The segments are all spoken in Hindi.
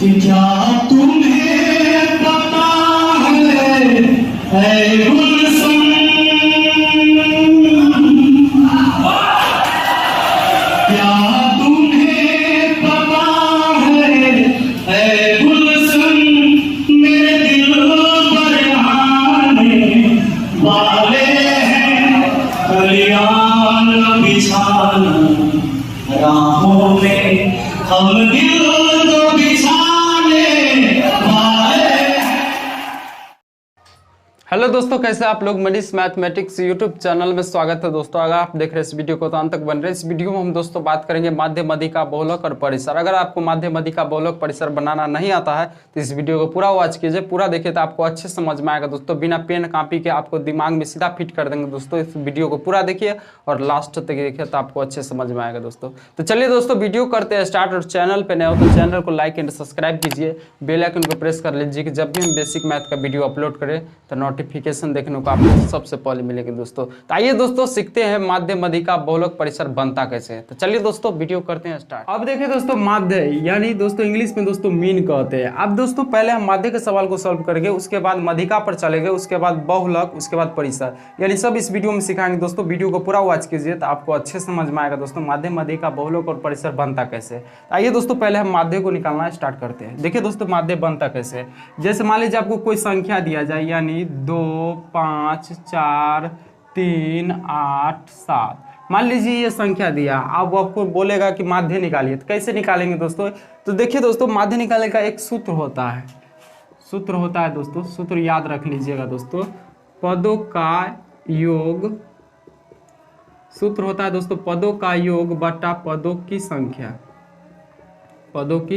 कि क्या तुम्हें पता है गुलशन, क्या तुम्हें पता है गुलशन, मेरे दिल पर आने वाले हैं कल्याण बिछाना राहों में, हम दिल को बिछाने वाले। हेलो दोस्तों, कैसे आप लोग। मनीष मैथमेटिक्स यूट्यूब चैनल में स्वागत है दोस्तों। अगर आप देख रहे हैं इस वीडियो को तो अंत तक बन रहे। इस वीडियो में हम दोस्तों बात करेंगे माध्य मध्यिका बहुलक और परिसर। अगर आपको माध्य मध्यिका बहुलक परिसर बनाना नहीं आता है तो इस वीडियो को पूरा वॉच कीजिए, पूरा देखिए तो आपको अच्छे समझ में आएगा दोस्तों। बिना पेन कॉपी के आपको दिमाग में सीधा फिट कर देंगे दोस्तों। इस वीडियो को पूरा देखिए और लास्ट तक देखिए तो आपको अच्छे समझ में आएगा दोस्तों। तो चलिए दोस्तों वीडियो करते हैं स्टार्ट। और चैनल पर नए हो तो चैनल को लाइक एंड सब्सक्राइब कीजिए, बेल आइकन को प्रेस कर लीजिए कि जब भी हम बेसिक मैथ का वीडियो अपलोड करें तो नोटिफिकेशन देखने को आपको सबसे पहले मिलेगी दोस्तों। तो आइए दोस्तों सीखते हैं माध्य मध्यिका बहुलक परिसर बनता कैसे है। तो चलिए दोस्तों वीडियो करते हैं स्टार्ट। अब देखिए दोस्तों, माध्य यानी दोस्तों इंग्लिश में दोस्तों मीन कहते हैं। अब दोस्तों पहले हम माध्य के सवाल को सॉल्व करेंगे, उसके बाद मध्यिका पर चलेंगे, उसके बाद बहुलक, उसके बाद परिसर, यानी सब इस वीडियो में सिखाएंगे दोस्तों। वीडियो को पूरा वॉच कीजिए तो आपको अच्छे समझ में आएगा दोस्तों माध्य मध्यिका बहुलक और परिसर बनता कैसे है। आइए दोस्तों पहले हम माध्य को निकालना स्टार्ट करते हैं। देखिए दोस्तों माध्य बनता कैसे है। जैसे मान लीजिए आपको कोई संख्या दिया जाए, यानी 2 5 4 3 8 7, मान लीजिए ये संख्या दिया। अब आपको बोलेगा कि माध्य निकालिए, तो कैसे निकालेंगे दोस्तों। तो देखिए दोस्तों माध्य निकालने का एक सूत्र होता है, दोस्तों। सूत्र याद रख लीजिएगा दोस्तों। पदों का योग, सूत्र होता है दोस्तों पदों का योग बटा पदों की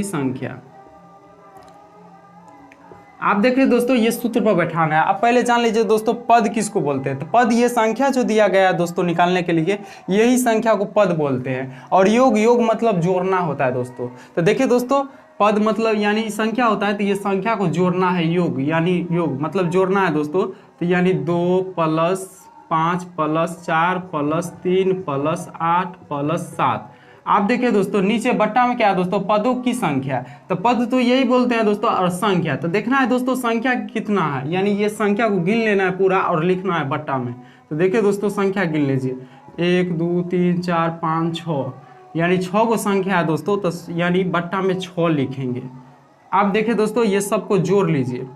संख्या, आप देखिए दोस्तों ये सूत्र पर बैठाना है। अब पहले जान लीजिए दोस्तों पद किसको बोलते हैं। तो पद ये संख्या जो दिया गया है दोस्तों निकालने के लिए, यही संख्या को पद बोलते हैं। और योग मतलब जोड़ना होता है दोस्तों। तो देखिए दोस्तों पद मतलब यानी संख्या होता है, तो ये संख्या को जोड़ना है। योग मतलब जोड़ना है दोस्तों। तो यानी 2 + 5 + 4 + 3 + 8 + 7। आप देखिए दोस्तों नीचे बट्टा में क्या है दोस्तों, पदों की संख्या। तो पद तो यही बोलते हैं दोस्तों, और संख्या तो देखना है दोस्तों संख्या कितना है, यानी ये संख्या को गिन लेना है पूरा और लिखना है बट्टा में। तो देखिए दोस्तों संख्या गिन लीजिए, 1 2 3 4 5 6, यानी 6 को संख्या है दोस्तों। तो यानी बट्टा में 6 लिखेंगे। आप देखिए दोस्तों ये सबको जोड़ लीजिए,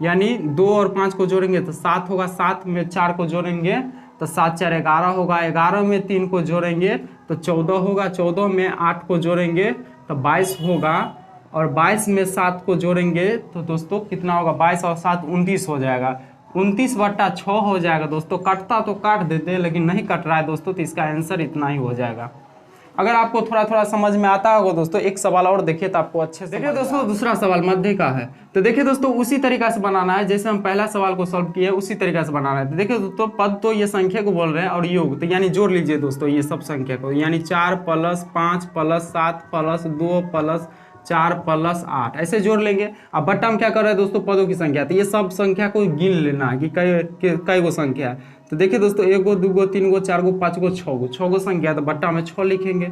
यानी 2 और 5 को जोड़ेंगे तो 7 होगा, 7 में 4 को जोड़ेंगे तो 7 4 11 होगा, 11 में 3 को जोड़ेंगे तो 14 होगा, 14 में 8 को जोड़ेंगे तो 22 होगा, और 22 में 7 को जोड़ेंगे तो दोस्तों कितना होगा, 22 और 7 29 हो जाएगा। 29/6 हो जाएगा दोस्तों। कटता तो काट देते हैं लेकिन नहीं कट रहा है दोस्तों, तो इसका आंसर इतना ही हो जाएगा। अगर आपको थोड़ा समझ में आता होगा दोस्तों, एक सवाल और देखिए तो आपको अच्छे से देखिए दोस्तों। दूसरा सवाल मध्य का है। तो देखिए दोस्तों उसी तरीका से बनाना है जैसे हम पहला सवाल को सॉल्व किए, उसी तरीका से बनाना है। तो देखिए दोस्तों पद तो ये संख्या को बोल रहे हैं, और योग तो यानी जोड़ लीजिए दोस्तों ये सब संख्या को, यानी 4 + 5 + 7 + 2 + 4 + 8 ऐसे जोड़ लेंगे। अब बट्टा में क्या कर रहे हैं दोस्तों, पदों की संख्या। तो ये सब संख्या को गिन लेना है कि कई गो संख्या है। तो देखिए दोस्तों 1 गो 2 गो 3 गो 4 गो 5 गो 6 गो संख्या, तो बट्टा में 6 लिखेंगे।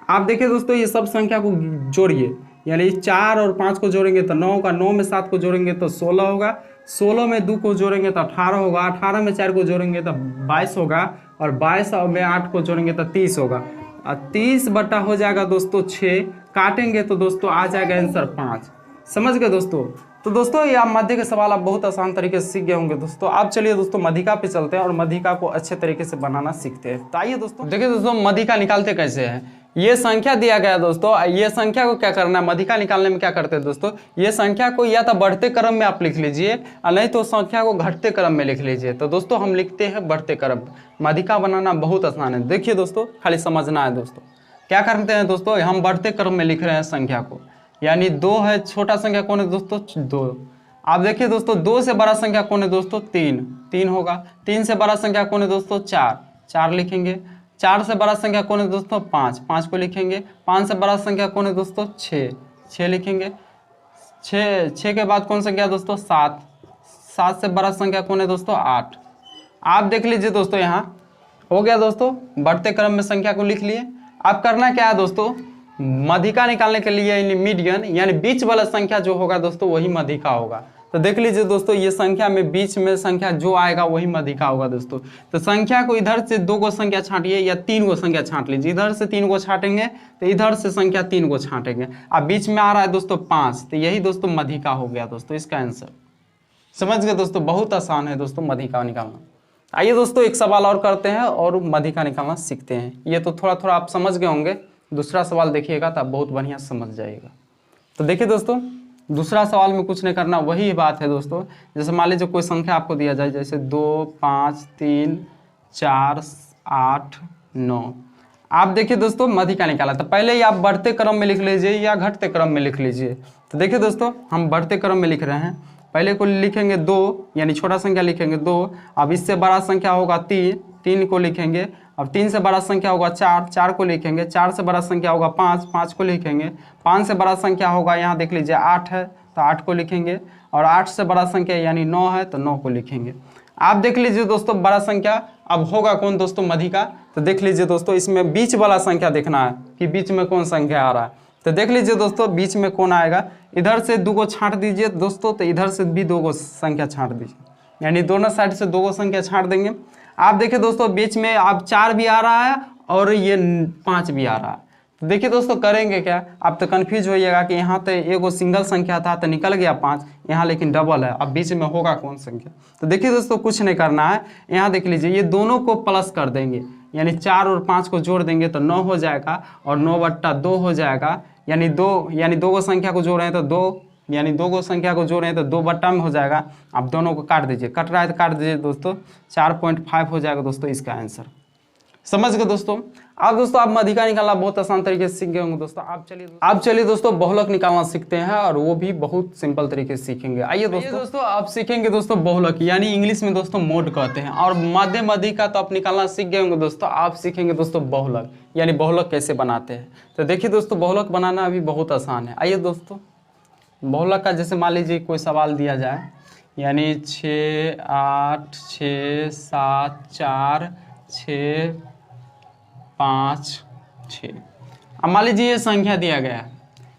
आप देखिए दोस्तों ये सब संख्या को जोड़िए, यानी 4 और 5 को जोड़ेंगे तो 9 होगा, 9 में 7 को जोड़ेंगे तो 16 होगा, 16 में 2 को जोड़ेंगे तो 18 होगा, 18 में 4 को जोड़ेंगे तो 22 होगा, और 22 में 8 को जोड़ेंगे तो 30 होगा। और 30 बटा हो जाएगा दोस्तों 6, काटेंगे तो दोस्तों आ जाएगा आंसर 5। समझ गए दोस्तों। तो दोस्तों ये आप मध्य के सवाल आप बहुत आसान तरीके से सीख गए होंगे दोस्तों। आप चलिए दोस्तों मध्यिका पे चलते हैं और मध्यिका को अच्छे तरीके से बनाना सीखते हैं। तो आइए दोस्तों देखिए दोस्तों मध्यिका निकालते कैसे हैं। ये संख्या दिया गया दोस्तों, ये संख्या को क्या करना है, मध्यिका निकालने में क्या करते हैं दोस्तों, ये संख्या को या तो बढ़ते क्रम में आप लिख लीजिए और नहीं तो संख्या को घटते क्रम में लिख लीजिए। तो दोस्तों हम लिखते हैं बढ़ते क्रम। मध्यिका बनाना बहुत आसान है, देखिए दोस्तों खाली समझना है दोस्तों। क्या करते हैं दोस्तों, हम बढ़ते क्रम में लिख रहे हैं संख्या को, यानी 2 है, छोटा संख्या कौन है दोस्तों, 2। आप देखिए दोस्तों 2 से बड़ा संख्या कौन है दोस्तों, 3 होगा। 3 से बड़ा संख्या कौन है दोस्तों, 4 लिखेंगे। 4 से बड़ा संख्या कौन है दोस्तों, 5 को लिखेंगे। 5 से बड़ा संख्या कौन है दोस्तों, 6 लिखेंगे। 6 के बाद कौन संख्या दोस्तों, 7 से बड़ा संख्या कौन है दोस्तों, 8। आप देख लीजिए दोस्तों यहाँ हो गया दोस्तों, बढ़ते क्रम में संख्या को लिख लिए। अब करना क्या है दोस्तों, मध्यिका निकालने के लिए यानी मीडियन यानी बीच वाला संख्या जो होगा दोस्तों वही मध्यिका होगा। तो देख लीजिए दोस्तों ये संख्या में बीच में संख्या जो आएगा वही मध्यिका होगा दोस्तों। तो संख्या को इधर से 2 गो संख्या छांटिए या 3 गो संख्या छांट लीजिए। इधर से 3 गो छाटेंगे तो इधर से संख्या 3 गो छाटेंगे। अब बीच में आ रहा है दोस्तों 5, तो यही दोस्तों मध्यिका हो गया दोस्तों इसका आंसर। समझ गए दोस्तों, बहुत आसान है दोस्तों मध्यिका निकालना। आइए दोस्तों एक सवाल और करते हैं और मध्यिका निकालना सीखते हैं। ये तो थोड़ा थोड़ा आप समझ गए होंगे, दूसरा सवाल देखिएगा तो आप बहुत बढ़िया समझ जाइएगा। तो देखिए दोस्तों दूसरा सवाल में कुछ नहीं करना, वही बात है दोस्तों। जैसे मान लीजिए कोई संख्या आपको दिया जाए, जैसे 2, 5, 3, 4, 8, 9। आप देखिए दोस्तों मध्यिका निकाला, तो पहले ही आप बढ़ते क्रम में लिख लीजिए या घटते क्रम में लिख लीजिए। तो देखिए दोस्तों हम बढ़ते क्रम में लिख रहे हैं। पहले को लिखेंगे 2 यानी छोटा संख्या लिखेंगे 2। अब इससे बड़ा संख्या होगा 3 को लिखेंगे। अब 3 से बड़ा संख्या होगा 4 को लिखेंगे। 4 से बड़ा संख्या होगा 5 को लिखेंगे। 5 से बड़ा संख्या होगा यहाँ देख लीजिए 8 है तो 8 को लिखेंगे। और 8 से बड़ा संख्या यानी 9 है तो 9 को लिखेंगे। आप देख लीजिए दोस्तों बड़ा संख्या अब होगा कौन दोस्तों मध्यिका। तो देख लीजिए दोस्तों इसमें बीच वाला संख्या देखना है कि बीच में कौन संख्या आ रहा है। तो देख लीजिए दोस्तों बीच में कौन आएगा। इधर से 2 गो छांट दीजिए दोस्तों, तो इधर से भी 2 गो संख्या छांट दीजिए, यानी दोनों साइड से 2 गो संख्या छांट देंगे। आप देखिए दोस्तों बीच में अब 4 भी आ रहा है और ये 5 भी आ रहा है। तो देखिए दोस्तों करेंगे क्या, आप तो कन्फ्यूज होइएगा कि यहाँ तो एगो सिंगल संख्या था तो निकल गया 5, यहाँ लेकिन डबल है। अब बीच में होगा कौन संख्या। तो देखिए दोस्तों कुछ नहीं करना है, यहाँ देख लीजिए ये दोनों को प्लस कर देंगे, यानी 4 और 5 को जोड़ देंगे तो 9 हो जाएगा और 9/2 हो जाएगा। यानी 2 गो संख्या को जोड़ रहे हैं तो 2, यानी 2 गो संख्या को जोड़ रहे हैं तो 2 में हो जाएगा। आप दोनों को काट दीजिए, कट रहा है तो काट दीजिए दोस्तों, 4.5 हो जाएगा दोस्तों इसका आंसर। समझ गए दोस्तों। अब दोस्तों आप मध्यिका निकालना बहुत आसान तरीके से सीख गए होंगे दोस्तों। आप चलिए दोस्तों बहुलक निकालना सीखते हैं और वो भी बहुत सिंपल तरीके से सीखेंगे। आइए दोस्तों आप सीखेंगे दोस्तों बहुलक, यानी इंग्लिश में दोस्तों मोड कहते हैं। और मध्य मध्यिका तो आप निकालना सीख गए होंगे दोस्तों। आप सीखेंगे दोस्तों बहुलक, यानी बहुलक कैसे बनाते हैं। तो देखिए दोस्तों बहुलक बनाना अभी बहुत आसान है। आइए दोस्तों बहुलक का जैसे मान लीजिए कोई सवाल दिया जाए, यानी 6, 8, 6, 7, 4, 6, 5, 6। अब मान लीजिए ये संख्या दिया गया है,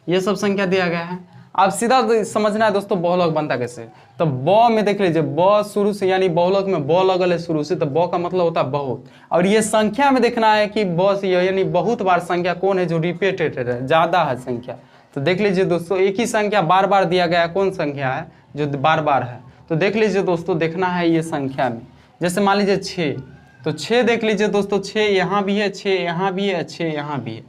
ये सब संख्या दिया गया है। अब सीधा समझना है दोस्तों बहुलक बनता कैसे। तो ब में देख लीजिए ब शुरू से, यानी बहुलक में ब लगल है शुरू से, तो ब का मतलब होता है बहुत। और ये संख्या में देखना है कि ब से यानी बहुत बार संख्या कौन है जो रिपीटेड है, ज़्यादा है संख्या। तो देख लीजिए दोस्तों एक ही संख्या बार बार दिया गया है, कौन संख्या है जो बार बार है। तो देख लीजिए दोस्तों देखना है ये संख्या में, जैसे मान लीजिए 6, तो 6 देख लीजिए दोस्तों 6 यहाँ भी है, 6 यहाँ भी है, 6 यहाँ भी है।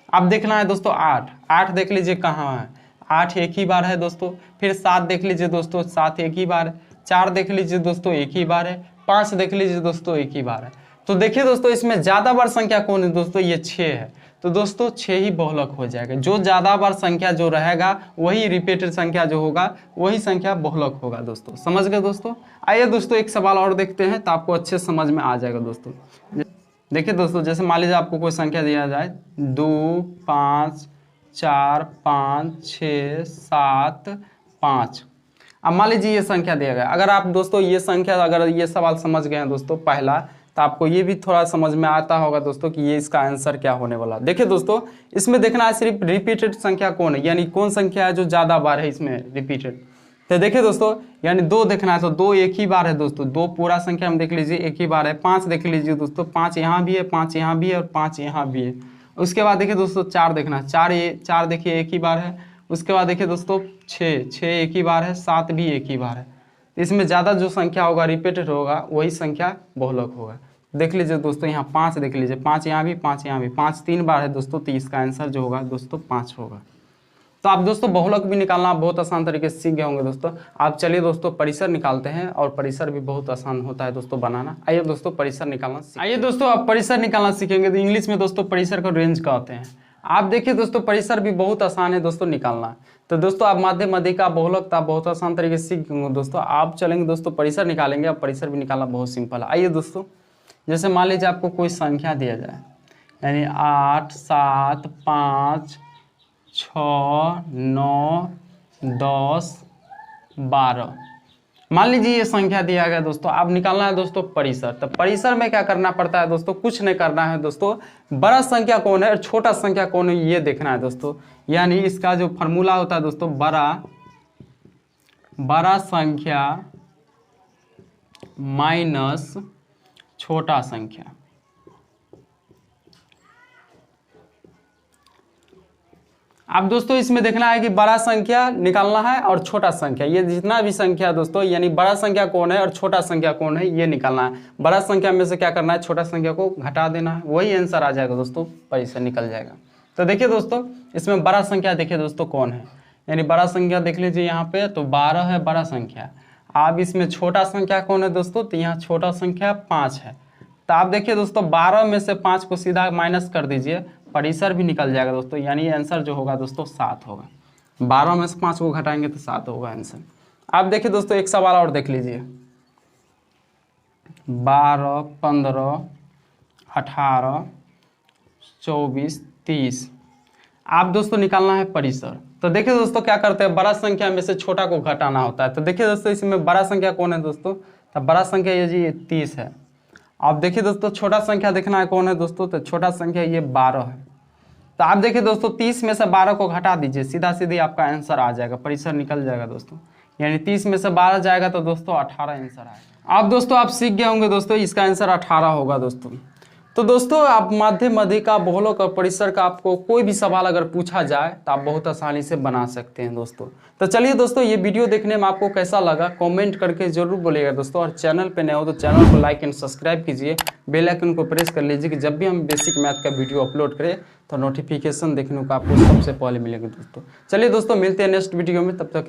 अब देखना है दोस्तों 8 देख लीजिए कहाँ है, 8 एक ही बार है दोस्तों। फिर 7 देख लीजिए दोस्तों 7 एक ही बार है। 4 देख लीजिए दोस्तों एक ही बार है। 5 देख लीजिए दोस्तों एक ही बार है। तो देखिए दोस्तों इसमें ज़्यादा बार संख्या कौन है दोस्तों, ये 6 है। तो दोस्तों 6 ही बहुलक हो जाएगा। जो ज़्यादा बार संख्या जो रहेगा वही रिपीटेड संख्या जो होगा वही संख्या बहुलक होगा दोस्तों। समझ गए दोस्तों। आइए दोस्तों एक सवाल और देखते हैं तो आपको अच्छे समझ में आ जाएगा दोस्तों। देखिए दोस्तों जैसे मान लीजिए आपको कोई संख्या दिया जाए 2, 5, 4, 5, 6, 7, 5। अब मान लीजिए ये संख्या दिया गया। अगर आप दोस्तों ये संख्या अगर ये सवाल समझ गए हैं दोस्तों पहला, तो आपको ये भी थोड़ा समझ में आता होगा दोस्तों कि ये इसका आंसर क्या होने वाला। देखिए दोस्तों इसमें देखना है सिर्फ रिपीटेड संख्या कौन है, यानी कौन संख्या है जो ज़्यादा बार है इसमें रिपीटेड। तो देखिए दोस्तों यानी 2 देखना है तो 2 एक ही बार है दोस्तों। 2 पूरा संख्या में देख लीजिए एक ही बार है। 5 देख लीजिए दोस्तों 5 यहाँ भी है, 5 यहाँ भी है और 5 यहाँ भी है। उसके बाद देखिए दोस्तों 4 देखना है, 4 देखिए एक ही बार है। उसके बाद देखिए दोस्तों 6 एक ही बार है। 7 भी एक ही बार है। इसमें ज़्यादा जो संख्या होगा रिपीटेड होगा वही संख्या बहुलक होगा। देख लीजिए दोस्तों यहाँ 5 देख लीजिए, 5 यहाँ भी, 5 यहाँ भी, 5 3 बार है दोस्तों। तो इसका आंसर जो होगा दोस्तों 5 होगा। तो आप दोस्तों बहुलक भी निकालना बहुत आसान तरीके से सीख गए होंगे दोस्तों। आप चलिए दोस्तों परिसर निकालते हैं और परिसर भी बहुत आसान होता है दोस्तों बनाना। आइए दोस्तों परिसर निकालना आइए दोस्तों आप परिसर निकालना सीखेंगे तो इंग्लिश में दोस्तों परिसर को रेंज कहते हैं। आप देखिए दोस्तों परिसर भी बहुत आसान है दोस्तों निकालना। तो दोस्तों आप माध्य मध्यिका बहुलक आप बहुत आसान तरीके से सीख गए दोस्तों। आप चलेंगे दोस्तों परिसर निकालेंगे। अब परिसर भी निकालना बहुत सिंपल है। आइए दोस्तों जैसे मान लीजिए आपको कोई संख्या दिया जाए, यानी 8, 7, 5, 6, 9, 10, 12। मान लीजिए ये संख्या दिया गया दोस्तों, अब निकालना है दोस्तों परिसर। तो परिसर में क्या करना पड़ता है दोस्तों, कुछ नहीं करना है दोस्तों, बड़ा संख्या कौन है और छोटा संख्या कौन है ये देखना है दोस्तों। यानी इसका जो फॉर्मूला होता है दोस्तों, बड़ा संख्या माइनस छोटा संख्या। अब दोस्तों इसमें देखना है कि बड़ा संख्या निकालना है और छोटा संख्या, ये जितना भी संख्या दोस्तों, यानी बड़ा संख्या कौन है और छोटा संख्या कौन है ये निकालना है। बड़ा संख्या में से क्या करना है, छोटा संख्या को घटा देना है, वही आंसर आ जाएगा दोस्तों, परिसर निकल जाएगा। तो देखिए दोस्तों इसमें बड़ा संख्या देखिए दोस्तों कौन है, यानी बड़ा संख्या देख लीजिए यहाँ पे, तो 12 है बड़ा संख्या। अब इसमें छोटा संख्या कौन है दोस्तों, तो यहाँ छोटा संख्या 5 है। तो आप देखिए दोस्तों 12 में से 5 को सीधा माइनस कर दीजिए, परिसर भी निकल जाएगा दोस्तों, यानी आंसर जो होगा दोस्तों 7 होगा। 12 में से 5 को घटाएंगे तो 7 होगा आंसर। आप देखिए दोस्तों एक सवाल और देख लीजिए, 12, 15, 18, 24, 30। आप दोस्तों निकालना है परिसर। तो देखिए दोस्तों क्या करते हैं, बड़ा संख्या में से छोटा को घटाना होता है। तो देखिए दोस्तों इसमें बड़ा संख्या कौन है दोस्तों, तो बड़ा संख्या ये जी 30 है। अब देखिए दोस्तों छोटा संख्या देखना है कौन है दोस्तों, तो छोटा संख्या ये 12 है। तो आप देखिए दोस्तों 30 में से 12 को घटा दीजिए, सीधा सीधी आपका आंसर आ जाएगा, परिसर निकल जाएगा दोस्तों। यानी 30 में से 12 जाएगा तो दोस्तों 18 आंसर आएगा। अब दोस्तों आप सीख गए होंगे दोस्तों, इसका आंसर 18 होगा दोस्तों। तो दोस्तों आप माध्य, मध्यिका, बहुलक और परिसर का आपको कोई भी सवाल अगर पूछा जाए तो आप बहुत आसानी से बना सकते हैं दोस्तों। तो चलिए दोस्तों ये वीडियो देखने में आपको कैसा लगा कमेंट करके जरूर बोलिएगा दोस्तों, और चैनल पे नए हो तो चैनल को लाइक एंड सब्सक्राइब कीजिए, बेल आइकन को प्रेस कर लीजिए कि जब भी हम बेसिक मैथ का वीडियो अपलोड करें तो नोटिफिकेशन देखने को आपको सबसे पहले मिलेगा दोस्तों। चलिए दोस्तों मिलते हैं नेक्स्ट वीडियो में, तब तक